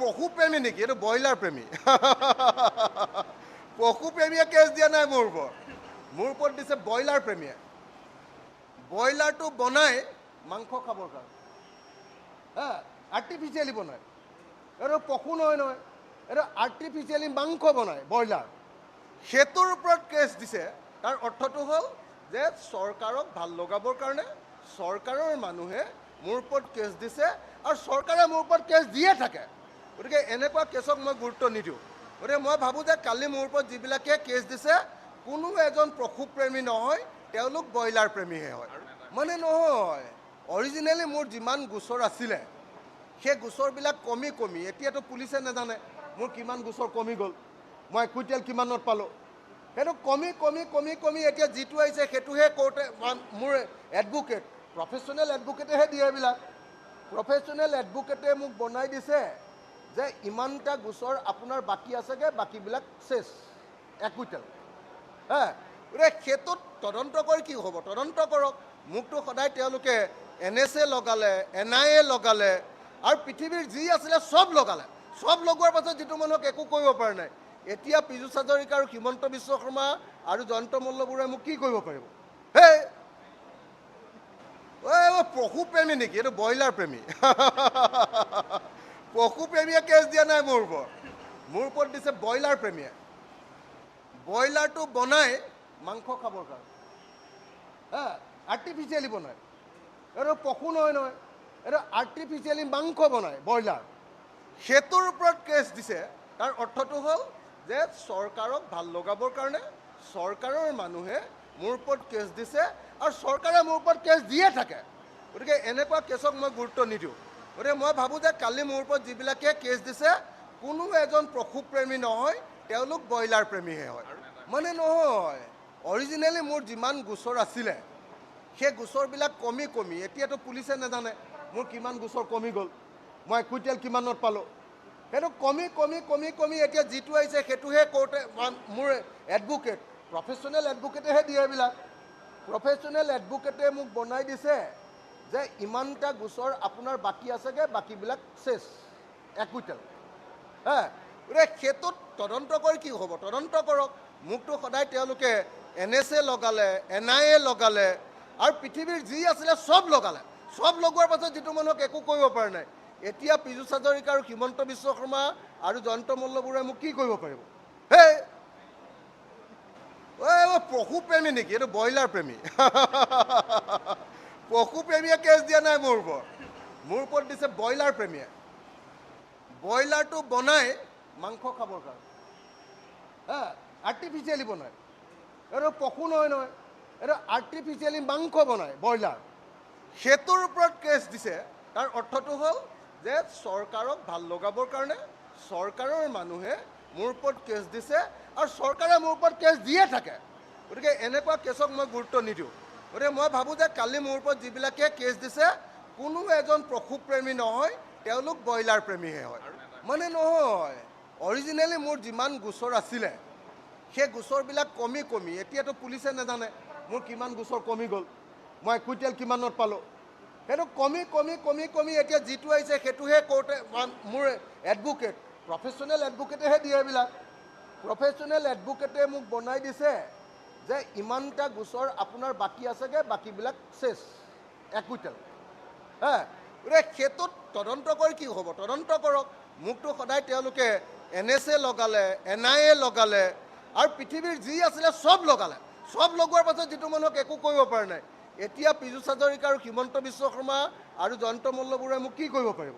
পশুপ্ৰেমী নেকি? এইটো ব্ৰইলাৰ প্ৰেমী। পশুপ্ৰেমীয়ে কেছ দিয়া নাই মোৰ ওপৰত দিছে ব্ৰইলাৰ প্ৰেমীয়ে। ব্ৰইলাৰটো বনাই মাংস খাবৰ কাৰণে, আৰ্টিফিচিয়েলি বনায়। এইটো পশু নহয়, এইটো আৰ্টিফিচিয়েলি মাংস বনায় ব্ৰইলাৰ। সেইটোৰ ওপৰত কেছ দিছে। তাৰ অৰ্থটো হ'ল যে চৰকাৰক ভাল লগাবৰ কাৰণে চৰকাৰৰ মানুহে মোৰ ওপৰত কেছ দিছে আৰু চৰকাৰে মোৰ ওপৰত কেছ দিয়ে থাকে। গতিকে এনেকুৱা কেছক মই গুৰুত্ব নিদিওঁ। গতিকে মই ভাবোঁ যে কালি মোৰ ওপৰত যিবিলাকে কেছ দিছে কোনো এজন পশুপ্ৰেমী নহয়, তেওঁলোক ব্ৰইলাৰ প্ৰেমীহে হয়। মানে নহয়, অৰিজিনেলি মোৰ যিমান গোচৰ আছিলে সেই গোচৰবিলাক কমি এতিয়াতো পুলিচে নাজানে মোৰ কিমান গোচৰ কমি গ'ল, মই কুইণ্টেল কিমানত পালোঁ। সেইটো কমি এতিয়া যিটো আহিছে সেইটোহে কোৰ্টে, মোৰ এডভোকেট, প্ৰফেশ্যনেল এডভোকেটেহে দিয়ে এইবিলাক। প্ৰফেশ্যনেল এডভোকেটে মোক বনাই দিছে যে ইমানটা গোচৰ আপোনাৰ বাকী আছেগৈ, বাকীবিলাক চেছ, 1 কুইণ্টেল। গতিকে সেইটোত তদন্ত কৰি কি হ'ব? তদন্ত কৰক। মোকতো সদায় তেওঁলোকে NSA লগালে, NIA লগালে আৰু পৃথিৱীৰ যি আছিলে চব লগালে। চব লগোৱাৰ পাছত যিটো মানুহক একো কৰিব পৰা নাই। এতিয়া পীযুষ হাজৰিকা আৰু হিমন্ত বিশ্ব শৰ্মা আৰু জয়ন্ত মল্লবৰুৱাই মোক কি কৰিব পাৰিব? পশুপ্ৰেমী নেকি? এইটো ব্ৰইলাৰ প্ৰেমী। পশুপ্ৰেমীয়ে কেছ দিয়া নাই মোৰ ওপৰত দিছে ব্ৰইলাৰ প্ৰেমীয়ে। ব্ৰইলাৰটো বনাই মাংস খাবৰ কাৰণে, আৰ্টিফিচিয়েলি বনায়। এইটো পশু নহয়, এইটো আৰ্টিফিচিয়েলি মাংস বনায় ব্ৰইলাৰ। সেইটোৰ ওপৰত কেছ দিছে। তাৰ অৰ্থটো হ'ল যে চৰকাৰক ভাল লগাবৰ কাৰণে চৰকাৰৰ মানুহে মোৰ ওপৰত কেছ দিছে আৰু চৰকাৰে মোৰ ওপৰত কেছ দিয়ে থাকে। গতিকে এনেকুৱা কেছক মই গুৰুত্ব নিদিওঁ। গতিকে মই ভাবোঁ যে কালি মোৰ ওপৰত যিবিলাকে কেছ দিছে কোনো এজন পশুপ্ৰেমী নহয়, তেওঁলোক ব্ৰইলাৰ প্ৰেমীহে হয়। মানে নহয়, অৰিজিনেলি মোৰ যিমান গোচৰ আছিলে সেই গোচৰবিলাক কমি এতিয়াতো পুলিচে নাজানে মোৰ কিমান গোচৰ কমি গ'ল, মই কুইণ্টেল কিমানত পালোঁ। সেইটো কমি এতিয়া যিটো আহিছে সেইটোহে কোৰ্টে, মোৰ এডভোকেট, প্ৰফেশ্যনেল এডভোকেটেহে দিয়ে এইবিলাক। প্ৰফেশ্যনেল এডভোকেটে মোক বনাই দিছে যে ইমানটা গোচৰ আপোনাৰ বাকী আছেগৈ, বাকীবিলাক চেছ, 1 কুইণ্টেল। গতিকে সেইটোত তদন্ত কৰি কি হ'ব? তদন্ত কৰক। মোকতো সদায় তেওঁলোকে NSA লগালে, NIA লগালে আৰু পৃথিৱীৰ যি আছিলে চব লগালে। চব লগোৱাৰ পাছত যিটো মানুহক একো কৰিব পৰা নাই। এতিয়া পীযুষ হাজৰিকা আৰু হিমন্ত বিশ্ব শৰ্মা আৰু জয়ন্ত মল্লবৰুৱাই মোক কি কৰিব পাৰিব? পশুপ্ৰেমী নেকি? এইটো ব্ৰইলাৰ প্ৰেমী। পশুপ্ৰেমীয়ে কেছ দিয়া নাই মোৰ ওপৰত দিছে ব্ৰইলাৰ প্ৰেমীয়ে। ব্ৰইলাৰটো বনাই মাংস খাবৰ কাৰণে, আৰ্টিফিচিয়েলি বনায়। এইটো পশু নহয়, এইটো আৰ্টিফিচিয়েলি মাংস বনায় ব্ৰইলাৰ। সেইটোৰ ওপৰত কেছ দিছে। তাৰ অৰ্থটো হ'ল যে চৰকাৰক ভাল লগাবৰ কাৰণে চৰকাৰৰ মানুহে মোৰ ওপৰত কেছ দিছে আৰু চৰকাৰে মোৰ ওপৰত কেছ দিয়ে থাকে। গতিকে এনেকুৱা কেছক মই গুৰুত্ব নিদিওঁ। গতিকে মই ভাবোঁ যে কালি মোৰ ওপৰত যিবিলাকে কেছ দিছে কোনো এজন পশুপ্ৰেমী নহয়, তেওঁলোক ব্ৰইলাৰ প্ৰেমীহে হয়। মানে নহয়, অৰিজিনেলি মোৰ যিমান গোচৰ আছিলে সেই গোচৰবিলাক কমি এতিয়াতো পুলিচে নাজানে মোৰ কিমান গোচৰ কমি গ'ল, মই কুইণ্টেল কিমানত পালোঁ। সেইটো কমি এতিয়া যিটো আহিছে সেইটোহে কোৰ্টে, মোৰ এডভোকেট, প্ৰফেশ্যনেল এডভোকেটেহে দিয়ে এইবিলাক। প্ৰফেশ্যনেল এডভোকেটে মোক বনাই দিছে যে ইমানটা গোচৰ আপোনাৰ বাকী আছেগৈ, বাকীবিলাক চেছ, 1 কুইণ্টেল। গতিকে সেইটোত তদন্ত কৰি কি হ'ব? তদন্ত কৰক। মোকতো সদায় তেওঁলোকে NSA লগালে, NIA লগালে আৰু পৃথিৱীৰ যি আছিলে চব লগালে। চব লগোৱাৰ পাছত যিটো মানুহক একো কৰিব পৰা নাই। এতিয়া পীযুষ হাজৰিকা আৰু হিমন্ত বিশ্ব শৰ্মা আৰু জয়ন্ত মল্লবৰুৱাই মোক কি কৰিব পাৰিব?